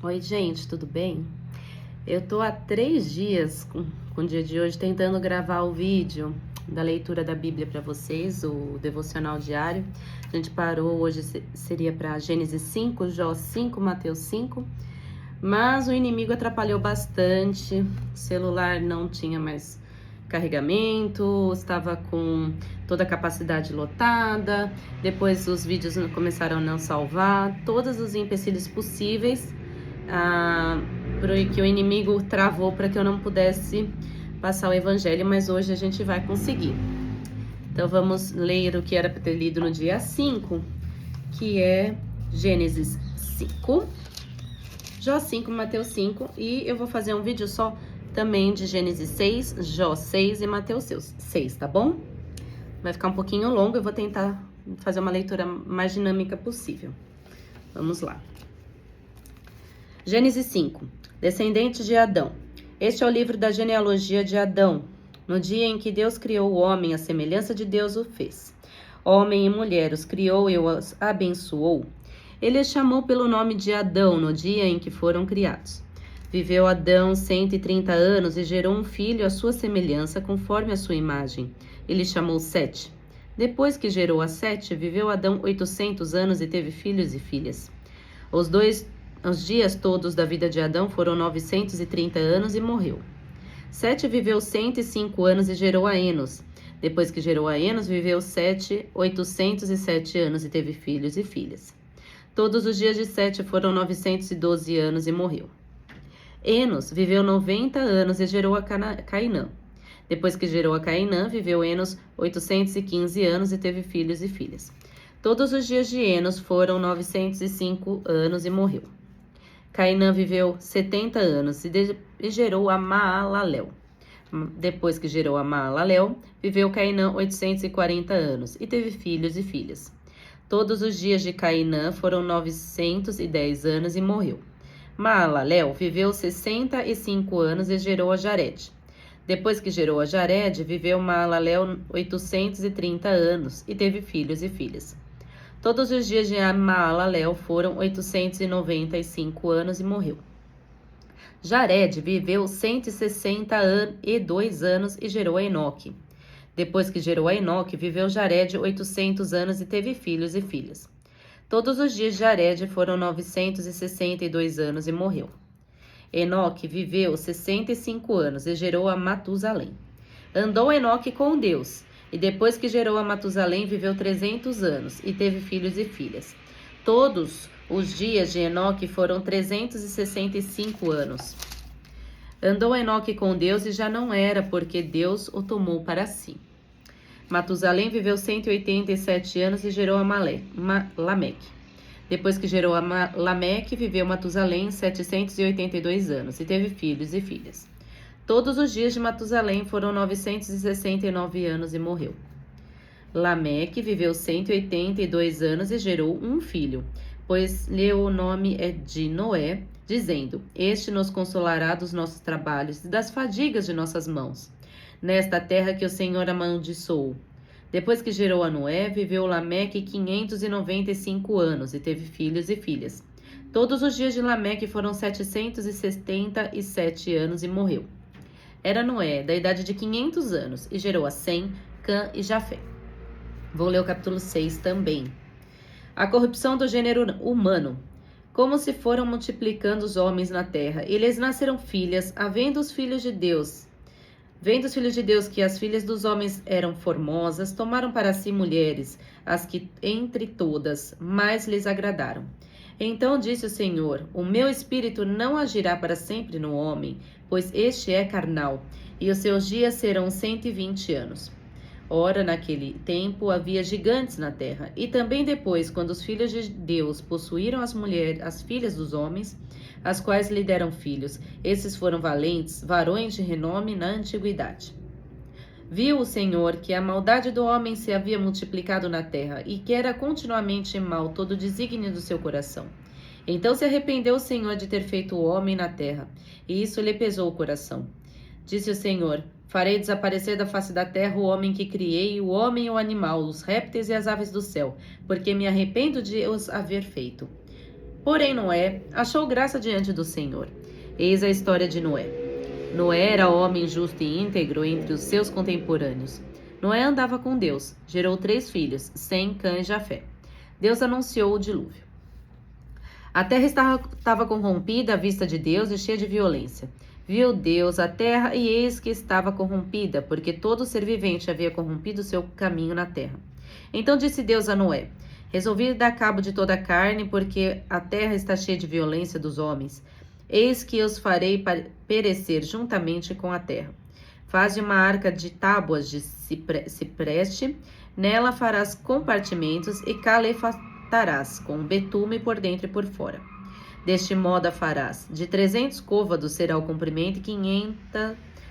Oi, gente, tudo bem? Eu tô há 3 dias com o dia de hoje tentando gravar o vídeo da leitura da Bíblia para vocês, o devocional diário. A gente parou hoje, seria para Gênesis 5, Jó 5, Mateus 5, mas o inimigo atrapalhou bastante. O celular não tinha mais carregamento, estava com toda a capacidade lotada. Depois os vídeos começaram a não salvar, todos os empecilhos possíveis que o inimigo travou para que eu não pudesse passar o evangelho, mas hoje a gente vai conseguir. Então vamos ler o que era para ter lido no dia 5, que é Gênesis 5, Jó 5, Mateus 5, e eu vou fazer um vídeo só também de Gênesis 6, Jó 6 e Mateus 6, tá bom? Vai ficar um pouquinho longo, eu vou tentar fazer uma leitura mais dinâmica possível. Vamos lá. Gênesis 5. Descendentes de Adão. Este é o livro da genealogia de Adão. No dia em que Deus criou o homem, à semelhança de Deus o fez. Homem e mulher os criou e os abençoou. Ele os chamou pelo nome de Adão no dia em que foram criados. Viveu Adão 130 anos e gerou um filho à sua semelhança, conforme a sua imagem. Ele chamou Sete. Depois que gerou a Sete, viveu Adão 800 anos e teve filhos e filhas. Os dias todos da vida de Adão foram 930 anos e morreu. Sete viveu 105 anos e gerou a Enos. Depois que gerou a Enos, viveu Sete 807 anos e teve filhos e filhas. Todos os dias de Sete foram 912 anos e morreu. Enos viveu 90 anos e gerou a Cainã. Depois que gerou a Cainã, viveu Enos 815 anos e teve filhos e filhas. Todos os dias de Enos foram 905 anos e morreu. Cainã viveu 70 anos e gerou a Maalalel. Depois que gerou a Maalalel, viveu Cainã 840 anos e teve filhos e filhas. Todos os dias de Cainã foram 910 anos e morreu. Maalalel viveu 65 anos e gerou a Jared. Depois que gerou a Jared, viveu Maalalel 830 anos e teve filhos e filhas. Todos os dias de Maalalel foram 895 anos e morreu. Jared viveu 162 anos e gerou a Enoque. Depois que gerou a Enoque, viveu Jared 800 anos e teve filhos e filhas. Todos os dias de Jared foram 962 anos e morreu. Enoque viveu 65 anos e gerou a Matusalém. Andou Enoque com Deus, e depois que gerou a Matusalém, viveu 300 anos e teve filhos e filhas. Todos os dias de Enoque foram 365 anos. Andou Enoque com Deus e já não era, porque Deus o tomou para si. Matusalém viveu 187 anos e gerou a Lameque. Depois que gerou a Lameque, viveu Matusalém 782 anos e teve filhos e filhas. Todos os dias de Matusalém foram 969 anos e morreu. Lameque viveu 182 anos e gerou um filho, pois-lhe o nome é de Noé, dizendo: Este nos consolará dos nossos trabalhos e das fadigas de nossas mãos, nesta terra que o Senhor amaldiçoou. Depois que gerou a Noé, viveu Lameque 595 anos e teve filhos e filhas. Todos os dias de Lameque foram 777 anos e morreu. Era Noé, da idade de 500 anos, e gerou a Sem, Cã e Jafé. Vou ler o capítulo 6 também. A corrupção do gênero humano. Como se foram multiplicando os homens na terra, e lhes nasceram filhas, havendo os filhos de Deus. Vendo os filhos de Deus que as filhas dos homens eram formosas, tomaram para si mulheres, as que entre todas mais lhes agradaram. Então disse o Senhor: O meu espírito não agirá para sempre no homem, pois este é carnal, e os seus dias serão 120 anos. Ora, naquele tempo havia gigantes na terra, e também depois, quando os filhos de Deus possuíram as filhas dos homens, as quais lhe deram filhos, esses foram valentes, varões de renome na antiguidade. Viu o Senhor que a maldade do homem se havia multiplicado na terra, e que era continuamente mal todo o desígnio do seu coração. Então se arrependeu o Senhor de ter feito o homem na terra, e isso lhe pesou o coração. Disse o Senhor: Farei desaparecer da face da terra o homem que criei, o homem e o animal, os répteis e as aves do céu, porque me arrependo de os haver feito. Porém, Noé achou graça diante do Senhor. Eis a história de Noé. Noé era homem justo e íntegro entre os seus contemporâneos. Noé andava com Deus, gerou 3 filhos, Sem, Cã e Jafé. Deus anunciou o dilúvio. A terra estava corrompida à vista de Deus e cheia de violência. Viu Deus a terra e eis que estava corrompida, porque todo ser vivente havia corrompido seu caminho na terra. Então disse Deus a Noé: Resolvi dar cabo de toda a carne, porque a terra está cheia de violência dos homens. Eis que os farei perecer juntamente com a terra. Faze uma arca de tábuas de cipreste, nela farás compartimentos e calefatarás com betume por dentro e por fora. Deste modo a farás. De 300 côvados será o comprimento e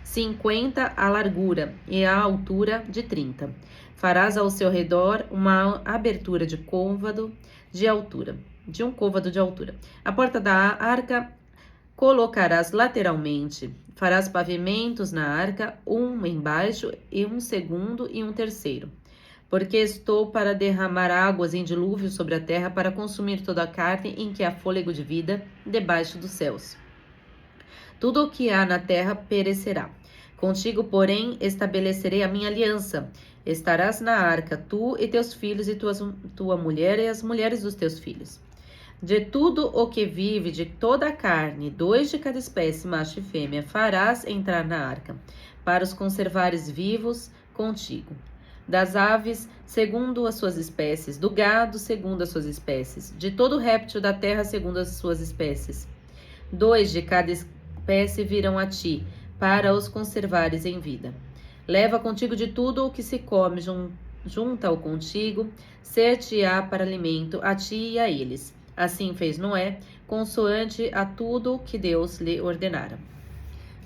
50 a largura e a altura de 30. Farás ao seu redor uma abertura de um côvado de altura. A porta da arca colocarás lateralmente. Farás pavimentos na arca, um embaixo e um segundo e um terceiro. Porque estou para derramar águas em dilúvio sobre a terra para consumir toda a carne em que há fôlego de vida debaixo dos céus. Tudo o que há na terra perecerá. Contigo, porém, estabelecerei a minha aliança. Estarás na arca, tu e teus filhos e tua mulher e as mulheres dos teus filhos. De tudo o que vive, de toda a carne, 2 de cada espécie, macho e fêmea, farás entrar na arca, para os conservares vivos contigo. Das aves, segundo as suas espécies, do gado, segundo as suas espécies, de todo réptil da terra, segundo as suas espécies. 2 de cada espécie virão a ti, para os conservares em vida. Leva contigo de tudo o que se come, junta-o contigo, ser-te-á para alimento a ti e a eles. Assim fez Noé, consoante a tudo que Deus lhe ordenara.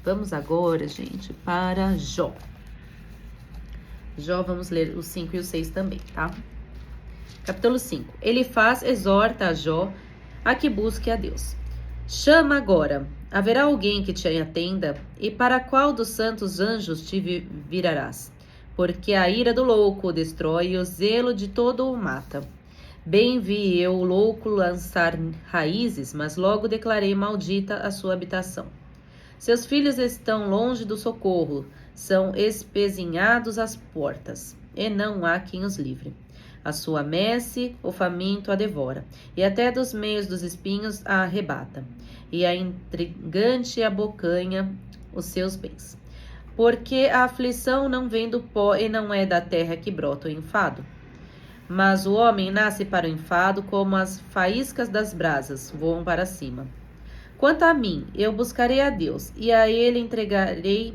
Vamos agora, gente, para Jó. Jó, vamos ler os 5 e os 6 também, tá? Capítulo 5. Elifaz exorta a Jó a que busque a Deus. Chama agora, haverá alguém que te atenda? E para qual dos santos anjos te virarás? Porque a ira do louco o destrói e o zelo de todo o mata. Bem vi eu o louco lançar raízes, mas logo declarei maldita a sua habitação. Seus filhos estão longe do socorro, são espezinhados às portas, e não há quem os livre. A sua messe o faminto a devora, e até dos meios dos espinhos a arrebata, e a intrigante abocanha os seus bens. Porque a aflição não vem do pó e não é da terra que brota o enfado. Mas o homem nasce para o enfado, como as faíscas das brasas voam para cima. Quanto a mim, eu buscarei a Deus, e a ele entregarei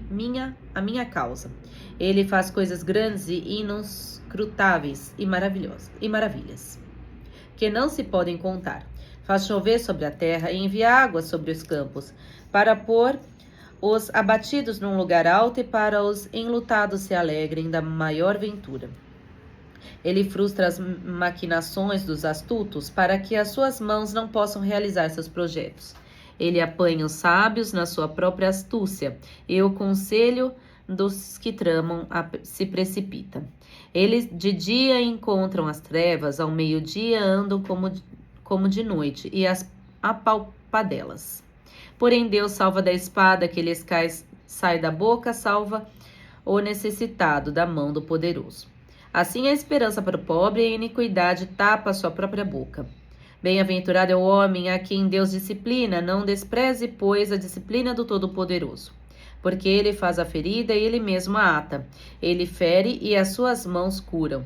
a minha causa. Ele faz coisas grandes e inescrutáveis e maravilhas, que não se podem contar. Faz chover sobre a terra e envia água sobre os campos, para pôr os abatidos num lugar alto e para os enlutados se alegrem da maior ventura. Ele frustra as maquinações dos astutos para que as suas mãos não possam realizar seus projetos. Ele apanha os sábios na sua própria astúcia, e o conselho dos que tramam se precipita. Eles de dia encontram as trevas, ao meio-dia andam como de noite, e as apalpadelas. Porém Deus salva da espada que lhes sai da boca, salva o necessitado da mão do poderoso. Assim a esperança para o pobre e a iniquidade tapa a sua própria boca. Bem-aventurado é o homem a quem Deus disciplina, não despreze, pois, a disciplina do Todo-Poderoso. Porque ele faz a ferida e ele mesmo a ata. Ele fere e as suas mãos curam.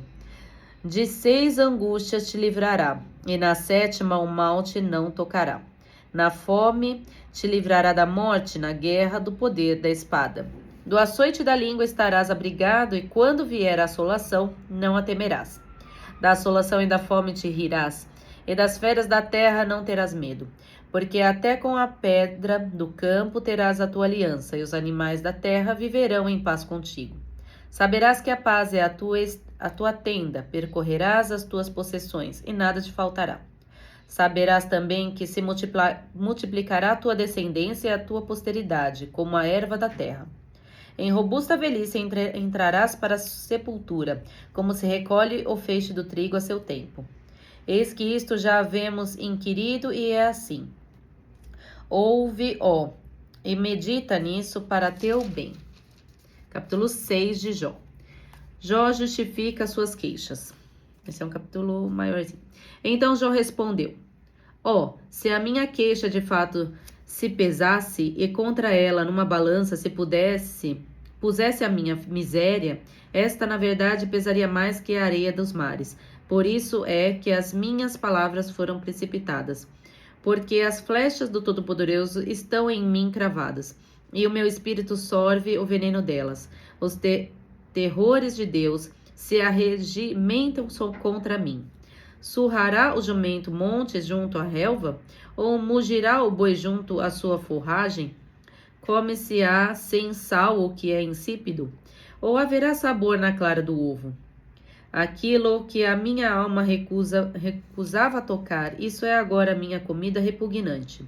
De 6 angústias te livrará, e na 7ª o mal te não tocará. Na fome te livrará da morte, na guerra do poder da espada. Do açoite da língua estarás abrigado, e quando vier a assolação, não a temerás. Da assolação e da fome te rirás, e das feras da terra não terás medo. Porque até com a pedra do campo terás a tua aliança, e os animais da terra viverão em paz contigo. Saberás que a paz é a tua tenda, percorrerás as tuas possessões, e nada te faltará. Saberás também que se multiplicará a tua descendência e a tua posteridade, como a erva da terra. Em robusta velhice entrarás para a sepultura, como se recolhe o feixe do trigo a seu tempo. Eis que isto já havemos inquirido e é assim. Ouve, ó, e medita nisso para teu bem. Capítulo 6 de Jó. Jó justifica suas queixas. Esse é um capítulo maiorzinho. Então Jó respondeu: ó, se a minha queixa de fato se pesasse e contra ela numa balança se pusesse a minha miséria, esta na verdade pesaria mais que a areia dos mares. Por isso é que as minhas palavras foram precipitadas, porque as flechas do Todo-Poderoso estão em mim cravadas, e o meu espírito sorve o veneno delas. Os terrores de Deus se arregimentam contra mim. Surrará o jumento montes junto à relva? Ou mugirá o boi junto à sua forragem? Come-se-á sem sal o que é insípido? Ou haverá sabor na clara do ovo? Aquilo que a minha alma recusava tocar, isso é agora minha comida repugnante.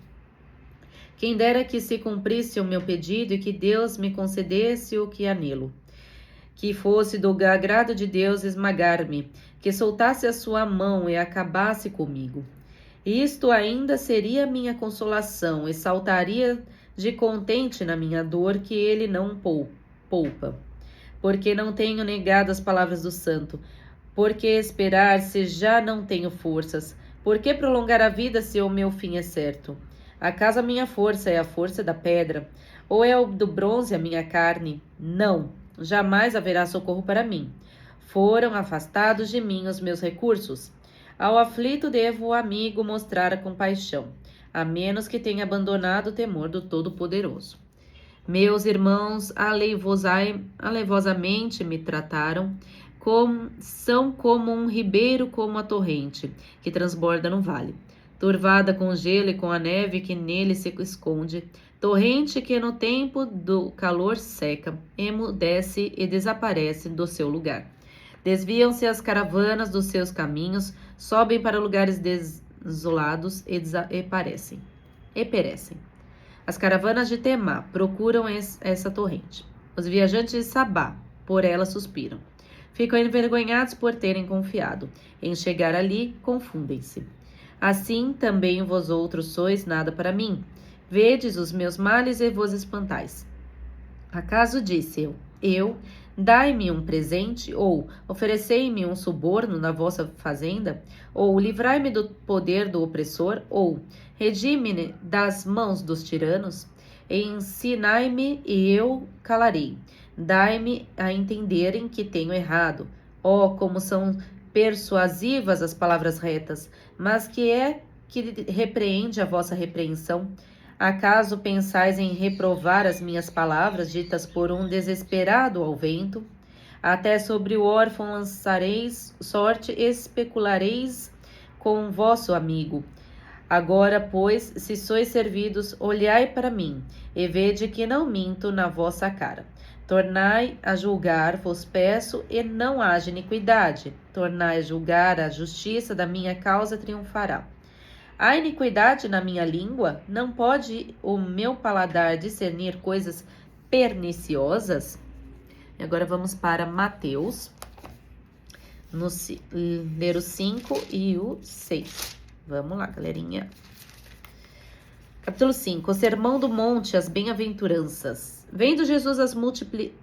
Quem dera que se cumprisse o meu pedido e que Deus me concedesse o que anelo. Que fosse do agrado de Deus esmagar-me, que soltasse a sua mão e acabasse comigo. Isto ainda seria minha consolação e saltaria de contente na minha dor que ele não poupa. Porque não tenho negado as palavras do santo? Por que esperar se já não tenho forças? Por que prolongar a vida se o meu fim é certo? Acaso a minha força é a força da pedra? Ou é o do bronze a minha carne? Não, jamais haverá socorro para mim. Foram afastados de mim os meus recursos. Ao aflito devo o amigo mostrar a compaixão, a menos que tenha abandonado o temor do Todo-Poderoso. Meus irmãos alevosamente me trataram, são como um ribeiro, como a torrente, que transborda no vale. Turvada com o gelo e com a neve que nele se esconde, torrente que no tempo do calor seca, emudece e desaparece do seu lugar. Desviam-se as caravanas dos seus caminhos, sobem para lugares desolados e perecem. As caravanas de Temá procuram essa torrente. Os viajantes de Sabá por ela suspiram. Ficam envergonhados por terem confiado. Em chegar ali, confundem-se. Assim também vós outros sois nada para mim. Vedes os meus males e vos espantais. Acaso disse eu, dai-me um presente, ou oferecei-me um suborno na vossa fazenda, ou livrai-me do poder do opressor, ou redime-me das mãos dos tiranos? Ensinai-me e eu calarei. Dai-me a entenderem que tenho errado. Oh, como são persuasivas as palavras retas, mas que é que repreende a vossa repreensão? Acaso pensais em reprovar as minhas palavras, ditas por um desesperado ao vento? Até sobre o órfão lançareis sorte, especulareis com vosso amigo. Agora, pois, se sois servidos, olhai para mim, e vede que não minto na vossa cara. Tornai a julgar, vos peço, e não haja iniquidade. Tornai a julgar, a justiça da minha causa triunfará. Há iniquidade na minha língua? Não pode o meu paladar discernir coisas perniciosas? Agora vamos para Mateus, ler o 5 e o 6. Vamos lá, galerinha. Capítulo 5. O Sermão do Monte, as Bem-aventuranças. Vendo Jesus as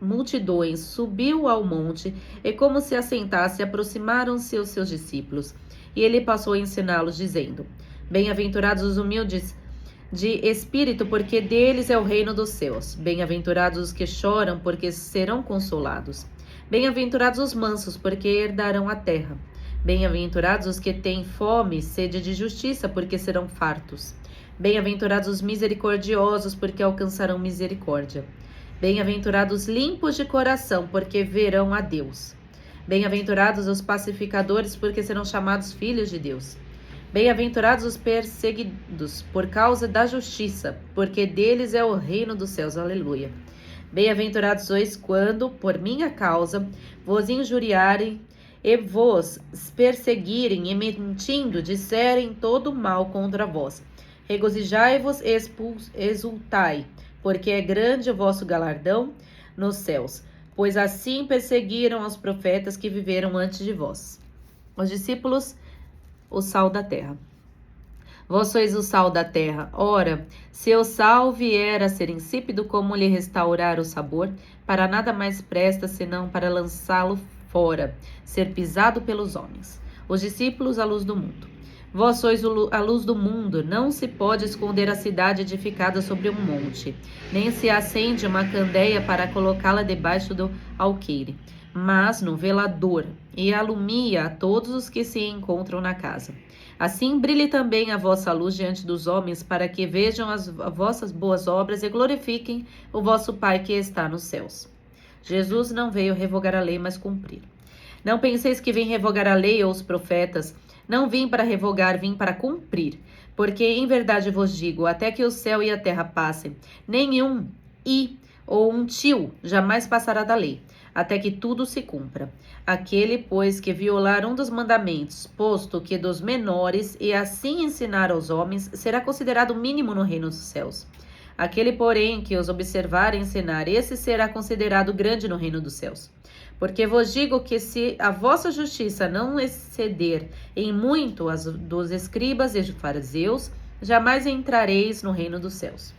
multidões, subiu ao monte, e como se assentasse, aproximaram-se os seus discípulos. E ele passou a ensiná-los, dizendo: Bem-aventurados os humildes de espírito, porque deles é o reino dos céus. Bem-aventurados os que choram, porque serão consolados. Bem-aventurados os mansos, porque herdarão a terra. Bem-aventurados os que têm fome e sede de justiça, porque serão fartos. Bem-aventurados os misericordiosos, porque alcançarão misericórdia. Bem-aventurados limpos de coração, porque verão a Deus. Bem-aventurados os pacificadores, porque serão chamados filhos de Deus. Bem-aventurados os perseguidos por causa da justiça, porque deles é o reino dos céus. Aleluia. Bem-aventurados sois quando, por minha causa, vos injuriarem e vos perseguirem e mentindo disserem todo mal contra vós. Regozijai-vos e exultai, porque é grande o vosso galardão nos céus, pois assim perseguiram os profetas que viveram antes de vós. Os discípulos o sal da terra. Vós sois o sal da terra. Ora, se o sal vier a ser insípido, como lhe restaurar o sabor? Para nada mais presta, senão para lançá-lo fora, ser pisado pelos homens. Os discípulos, a luz do mundo. Vós sois a luz do mundo. Não se pode esconder a cidade edificada sobre um monte, nem se acende uma candeia para colocá-la debaixo do alqueire, mas no velador, e alumia a todos os que se encontram na casa. Assim brilhe também a vossa luz diante dos homens, para que vejam as vossas boas obras e glorifiquem o vosso Pai que está nos céus. Jesus não veio revogar a lei, mas cumprir. Não penseis que vim revogar a lei ou os profetas. Não vim para revogar, vim para cumprir. Porque em verdade vos digo, até que o céu e a terra passem, nenhum i ou um tio jamais passará da lei, até que tudo se cumpra. Aquele, pois, que violar um dos mandamentos, posto que dos menores, e assim ensinar aos homens, será considerado mínimo no reino dos céus. Aquele, porém, que os observar e ensinar, esse será considerado grande no reino dos céus. Porque vos digo que se a vossa justiça não exceder em muito as dos escribas e fariseus, jamais entrareis no reino dos céus.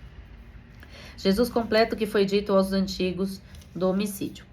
Jesus completa o que foi dito aos antigos do homicídio.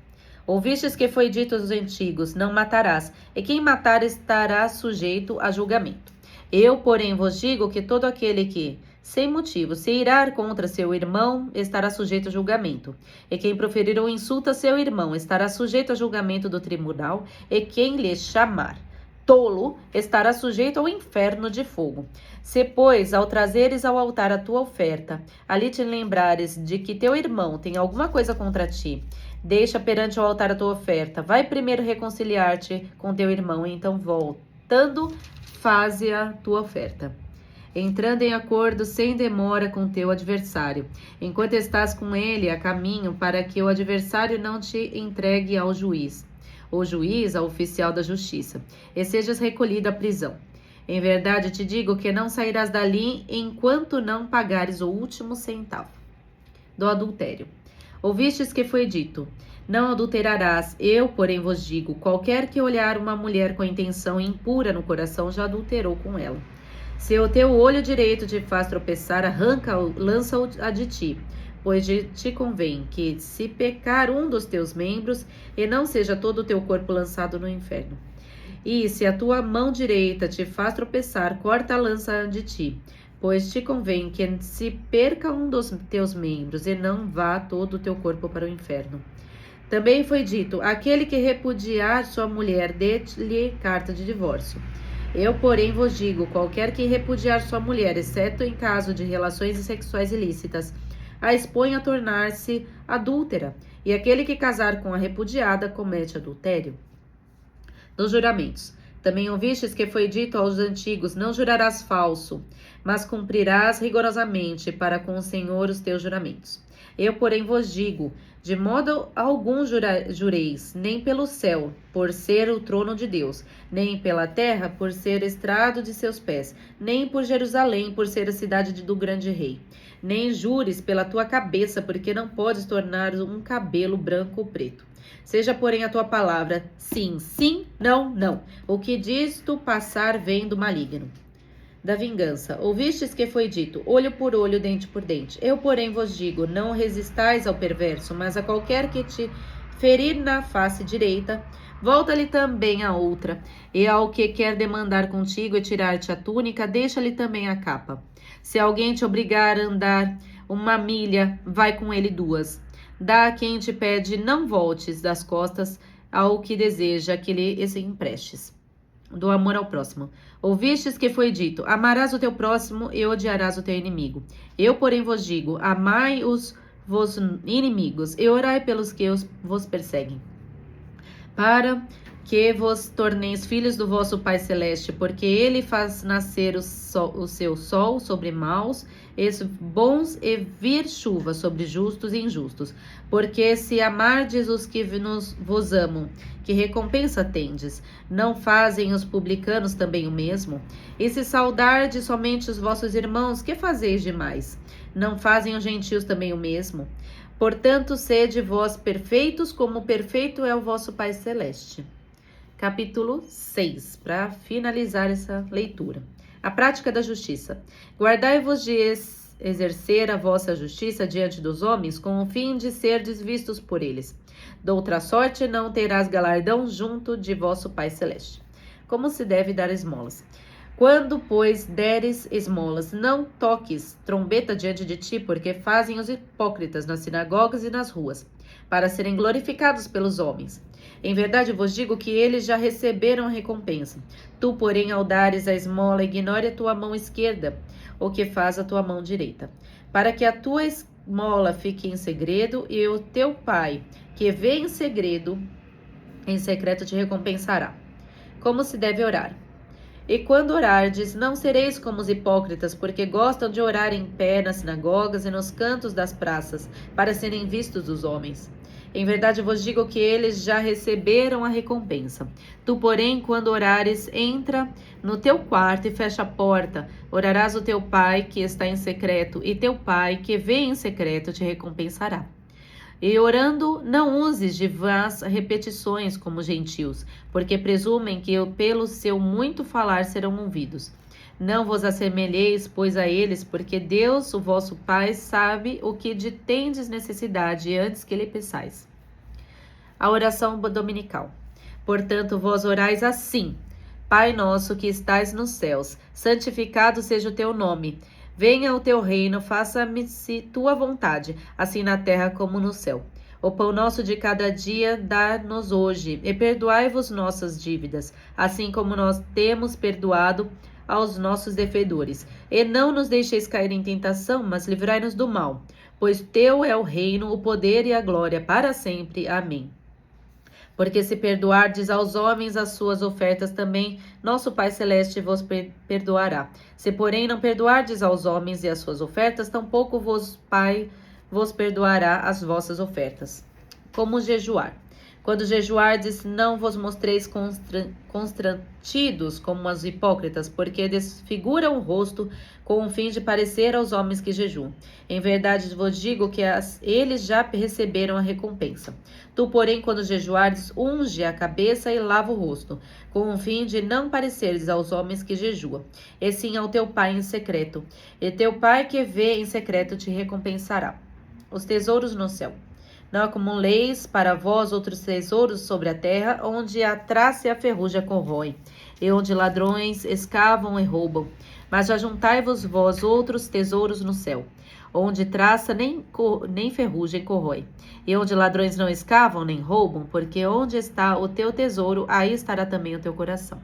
Ouvistes que foi dito aos antigos, não matarás, e quem matar estará sujeito a julgamento. Eu, porém, vos digo que todo aquele que, sem motivo, se irar contra seu irmão, estará sujeito a julgamento. E quem proferir um insulto a seu irmão, estará sujeito a julgamento do tribunal, e quem lhe chamar tolo, estará sujeito ao inferno de fogo. Se, pois, ao trazeres ao altar a tua oferta, ali te lembrares de que teu irmão tem alguma coisa contra ti, deixa perante o altar a tua oferta, vai primeiro reconciliar-te com teu irmão, e então voltando, faze a tua oferta. Entrando em acordo sem demora com teu adversário, enquanto estás com ele a caminho, para que o adversário não te entregue ao juiz, o juiz ao oficial da justiça, e sejas recolhido à prisão. Em verdade te digo que não sairás dali enquanto não pagares o último centavo. Do adultério. Ouvistes que foi dito, não adulterarás. Eu, porém, vos digo, qualquer que olhar uma mulher com intenção impura no coração já adulterou com ela. Se o teu olho direito te faz tropeçar, arranca-o, lança-o de ti, pois te convém que, se pecar um dos teus membros, e não seja todo o teu corpo lançado no inferno. E se a tua mão direita te faz tropeçar, corta a lança de ti, pois te convém que se perca um dos teus membros, e não vá todo o teu corpo para o inferno. Também foi dito, aquele que repudiar sua mulher, dê-lhe carta de divórcio. Eu, porém, vos digo, qualquer que repudiar sua mulher, exceto em caso de relações sexuais ilícitas, a expõe a tornar-se adúltera, e aquele que casar com a repudiada comete adultério. Dos juramentos. Também ouvistes que foi dito aos antigos, não jurarás falso, mas cumprirás rigorosamente para com o Senhor os teus juramentos. Eu, porém, vos digo, de modo algum jureis, nem pelo céu, por ser o trono de Deus, nem pela terra, por ser estrado de seus pés, nem por Jerusalém, por ser a cidade do grande rei. Nem jures pela tua cabeça, porque não podes tornar um cabelo branco ou preto. Seja, porém, a tua palavra sim, sim, não, não. O que diz tu passar vem do maligno. Da vingança. Ouvistes que foi dito, olho por olho, dente por dente. Eu, porém, vos digo, não resistais ao perverso, mas a qualquer que te ferir na face direita, volta-lhe também a outra. E ao que quer demandar contigo e tirar-te a túnica, deixa-lhe também a capa. Se alguém te obrigar a andar uma milha, vai com ele 2. Dá a quem te pede, não voltes das costas ao que deseja que lhe emprestes. Do amor ao próximo. Ouvistes que foi dito, amarás o teu próximo e odiarás o teu inimigo. Eu, porém, vos digo, amai os vossos inimigos e orai pelos que vos perseguem, para que vos torneis filhos do vosso Pai Celeste, porque ele faz nascer o seu sol sobre maus e bons, e vir chuva sobre justos e injustos. Porque se amardes os que vos amam, que recompensa tendes? Não fazem os publicanos também o mesmo? E se saudardes somente os vossos irmãos, que fazeis demais? Não fazem os gentios também o mesmo? Portanto, sede vós perfeitos, como perfeito é o vosso Pai Celeste. Capítulo 6, para finalizar essa leitura. A prática da justiça. Guardai-vos de exercer a vossa justiça diante dos homens, com o fim de serdes vistos por eles. Doutra sorte não terás galardão junto de vosso Pai Celeste. Como se deve dar esmolas? Quando, pois, deres esmolas, não toques trombeta diante de ti, porque fazem os hipócritas nas sinagogas e nas ruas, para serem glorificados pelos homens. Em verdade vos digo que eles já receberam a recompensa. Tu, porém, ao dares a esmola, ignore a tua mão esquerda, o que faz a tua mão direita, para que a tua esmola fique em segredo, e o teu Pai, que vê em segredo, em secreto te recompensará. Como se deve orar? E quando orardes, não sereis como os hipócritas, porque gostam de orar em pé nas sinagogas e nos cantos das praças, para serem vistos dos homens. Em verdade vos digo que eles já receberam a recompensa. Tu, porém, quando orares, entra no teu quarto e fecha a porta. Orarás o teu Pai que está em secreto, e teu Pai que vê em secreto te recompensará. E orando, não uses de vãs repetições como gentios, porque presumem que pelo seu muito falar serão ouvidos. Não vos assemelheis, pois, a eles, porque Deus, o vosso Pai, sabe o que de tendes necessidade antes que lhe peçais. A oração dominical. Portanto, vós orais assim: Pai nosso que estais nos céus, santificado seja o teu nome. Venha o teu reino, faça-se tua vontade, assim na terra como no céu. O pão nosso de cada dia dá-nos hoje, e perdoai-vos nossas dívidas, assim como nós temos perdoado aos nossos devedores. E não nos deixeis cair em tentação, mas livrai-nos do mal. Pois teu é o reino, o poder e a glória para sempre. Amém. Porque se perdoardes aos homens as suas ofertas, também nosso Pai Celeste vos perdoará. Se, porém, não perdoardes aos homens e as suas ofertas, tampouco vos Pai vos perdoará as vossas ofertas. Como jejuar? Quando jejuardes, não vos mostreis constrangidos como os hipócritas, porque desfiguram o rosto com o fim de parecer aos homens que jejuam. Em verdade vos digo que eles já receberam a recompensa. Tu, porém, quando jejuardes, unge a cabeça e lava o rosto, com o fim de não pareceres aos homens que jejuam, e sim ao teu Pai em secreto. E teu Pai que vê em secreto te recompensará. Os tesouros no céu. Não acumuleis para vós outros tesouros sobre a terra, onde a traça e a ferrugem corroem, e onde ladrões escavam e roubam. Mas ajuntai-vos vós outros tesouros no céu, onde traça nem ferrugem corrói, e onde ladrões não escavam nem roubam, porque onde está o teu tesouro, aí estará também o teu coração.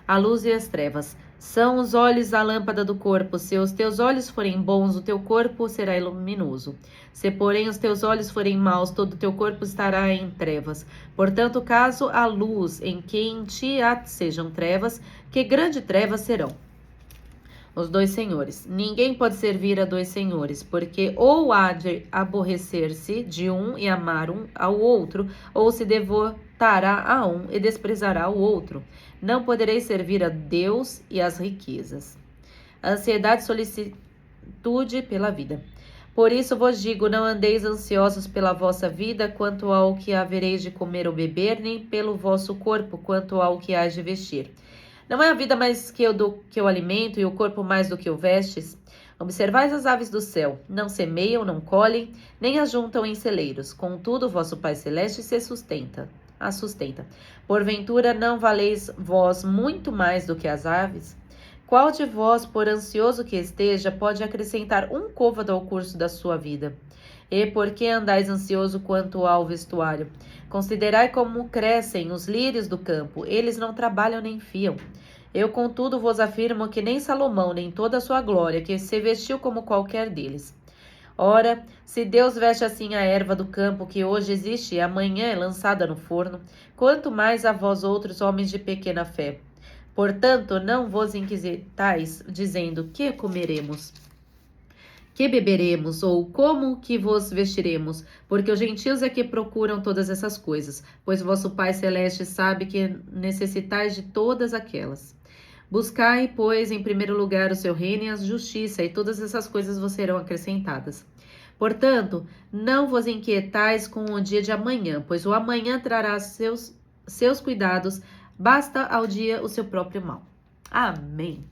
A luz e as trevas. São os olhos a lâmpada do corpo. Se os teus olhos forem bons, o teu corpo será luminoso. Se, porém, os teus olhos forem maus, todo o teu corpo estará em trevas. Portanto, caso a luz em que em ti sejam trevas, que grande trevas serão. Os dois senhores. Ninguém pode servir a dois senhores, porque ou há de aborrecer-se de um e amar um ao outro, ou se devotará a um e desprezará o outro. Não podereis servir a Deus e às riquezas. Ansiedade e solicitude pela vida. Por isso vos digo, não andeis ansiosos pela vossa vida, quanto ao que havereis de comer ou beber, nem pelo vosso corpo, quanto ao que hás de vestir. Não é a vida mais que o alimento e o corpo mais do que o vestes? Observais as aves do céu, não semeiam, não colhem, nem ajuntam em celeiros. Contudo, vosso Pai Celeste as sustenta. Porventura, não valeis vós muito mais do que as aves? Qual de vós, por ansioso que esteja, pode acrescentar um côvado ao curso da sua vida? E por que andais ansioso quanto ao vestuário? Considerai como crescem os lírios do campo, eles não trabalham nem fiam. Eu, contudo, vos afirmo que nem Salomão, nem toda a sua glória, que se vestiu como qualquer deles. Ora, se Deus veste assim a erva do campo, que hoje existe e amanhã é lançada no forno, quanto mais a vós outros, homens de pequena fé. Portanto, não vos inquietais, dizendo, que comeremos? Que beberemos, ou como que vos vestiremos? Porque os gentios é que procuram todas essas coisas, pois vosso Pai Celeste sabe que necessitais de todas aquelas. Buscai, pois, em primeiro lugar o seu reino e a justiça, e todas essas coisas vos serão acrescentadas. Portanto, não vos inquietais com o dia de amanhã, pois o amanhã trará seus seus cuidados, basta ao dia o seu próprio mal. Amém.